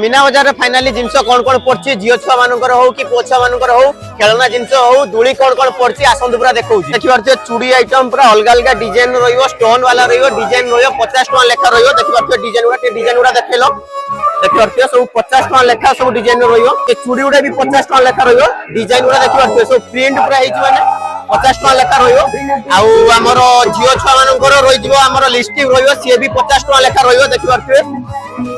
मीना बजार रे फाइनाली जिंस कोन कोन पड़छि जियो छुआ मानकर हो कि पुओ छुआ मानकर हो खेलना जिंस हो दुली कोन कोन पड़छि आसंतु पूरा देखौछि देखि पारथियो चूड़ी आइटम पूरा अलग अलग डिजाइन रहियो स्टोन वाला रहियो डिजाइन रहियो 50 टका लेखा रहियो देखि पारथियो डिजाइन उडा देखैलो देखि पारथियो सब 50 टका लेखा सब डिजाइन रहियो ए चूड़ी उडा भी 50 टका लेखा रहियो डिजाइन उडा देखि पारथियो सब प्रिंट पूरा हेछि माने 50 टका लेखा रहियो आउ हमर जियो छुआ मानकर रहि जिवो हमर लिपस्टिक रहियो से भी 50 टका लेखा रहियो देखि पारथियो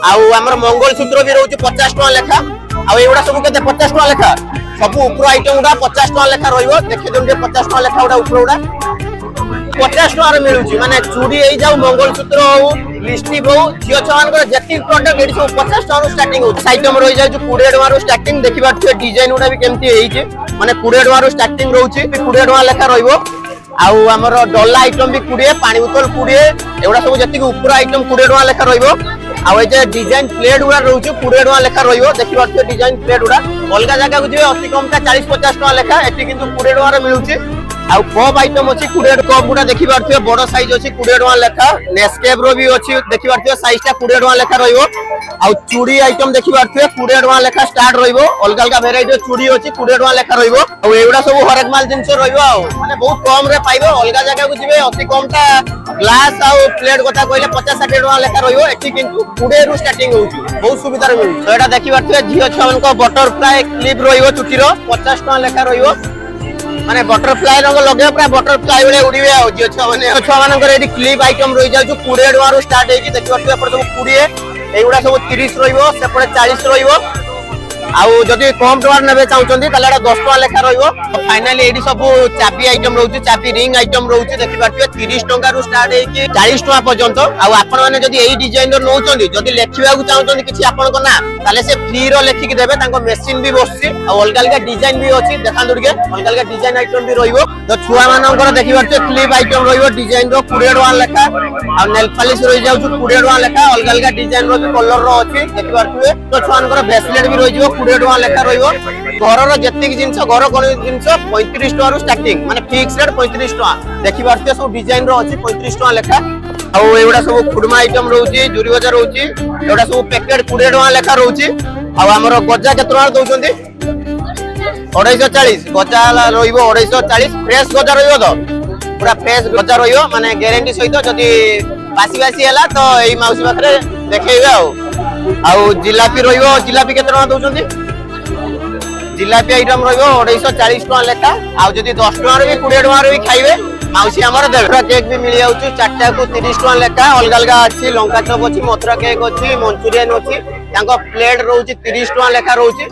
आउ हमर मंगल सूत्र भी रहउछि 50 टका लेखा आउ एउडा सब केते 50 टका लेखा सब ऊपर आइटम उडा 50 टका लेखा रहियो देखि दोंडे 50 टका लेखा उडा ऊपर उडा 50 टका रे मिलुछि माने चूड़ी एई जाउ मंगल सूत्र हो लिपस्टिक हो जियो छान को जति प्रोडक्ट एडी सब 50 टका रो स्टार्टिंग हो आइटम रहि जाउ 20 टका रो स्टार्टिंग देखि बात डिजाइन उडा भी केमती हेइ छै माने 20 टका रो स्टार्टिंग रहउछि 20 टका लेखा रहिबो आउ हमर डॉलर आइटम भी 20 पानी बोतल 20 एउडा सब जति ऊपर आइटम 20 टका लेखा रहिबो आउ ए जे डिजाइन प्लेट उडा रहउछि 20 टका लेखा रहिबो देखि बात डिजाइन प्लेट उडा अलगा जगह को जे अति कम का 40 50 टका लेखा एठी किंतु 20 टका रे मिलुछि आउ कप आइटम अछि 20 कप गुडा देखि बारथियो बडो साइज अछि 20 टका लेखा नेस्केप रो भी अछि देखि बारथियो साइज ता 20 टका लेखा रहिबो आउ चूड़ी आइटम देखि बारथियो 20 टका लेखा स्टार्ट रहिबो अलग अलग वेराइटी चूड़ी अछि 20 टका लेखा रहिबो आउ एउडा सब हरेक माल जिंस रहिबो आउ माने बहुत कम रे पाइबो अलग जगह को जिवे अति कम ता ग्लास आउ प्लेट कथा कहले 50 60 टका लेखा रहिबो एठी किंतु 20 रु स्टार्टिंग होउछि बहुत सुविधा रे मिलु तो एटा देखि बारथियो जियो छवन को बटरफ्लाई क्लिप रहिबो चुटी रो 50 टका लेखा रहिबो माने बटरफ्लाई रंग लगे पूरा बटरफ्लाई वाले उड़ीबे आ जियो छुआ मानकर एडी क्लिप आइटम रहि जाउ 20 टका रो स्टार्ट हेकी देखि बारथियो एपर सब 20 एगुडा सब 30 रहिबो सेपटे 40 रहिबो आउ जदि कम टका नेबे चाहउचंदी ताले एटा 10 टका लेखा रहिबो फाइनली एडी सब चाबी आइटम रहउची चाबी रिंग आइटम रहउची देखि बारथियो 30 टका रो स्टार्ट हेकी 40 टका पर्यंत आउ आपण माने जदि एई डिजाइन रो नउचंदी जदि लेखिबा को चाहउचंदी किछि आपण को ना ताले से फ्री रो लेखि के देबे तांको मशीन भी बसछि आ अलग अलग डिजाइन भी अछि देखान दुर्गे अलग अलग डिजाइन आइटम भी रहिबो तो छुआ मानकर देखि बारथियो क्लिप आइटम रहिबो डिजाइन रो 20 टका लेखा आ नेल पॉलिश रहि जाउ 20 टका लेखा अलग अलग डिजाइन रो भी कलर रो अछि देखि बारथियो तो छुआ मानकर ब्रेसलेट भी रहि जिवो 20 टका लेखा रहिबो घर रो जतिक जिंस घर कोन जिंस 35 टका रो स्टार्टिंग माने फिक्स रेट 35 टका देखि बारथियो सब डिजाइन रो अछि 35 टका लेखा आउ एउडा सब खुडमा आइटम रहउची जुरी बाजार रहउची एउडा सब पैकेट 20 टका लेखा रहउची आउ हमर गजा केतना टका दउचंदी 240 गजा रहिबो 240 फ्रेश गजा रहिबो तो पूरा फ्रेश गजा रहिबो माने ग्यारंटी सहित जदी बासी बासी हला तो एई माउसी पाखरे देखैबे आउ जिलापी रहिबो जिलापी केतना टका दउचंदी जिलापी आइटम रहिबो 240 टका लेखा आउ जदी 10 टका रे भी 20 टका रे भी खाइबे माउसी हमर देबे केक भी मिल जाउची चारटा को 30 टका लेखा अलग अलग अछि लंका चप अछि मथुरा केक अछि मंचूरियन अछि तांको प्लेट रहउची 30 टका लेखा रहउची।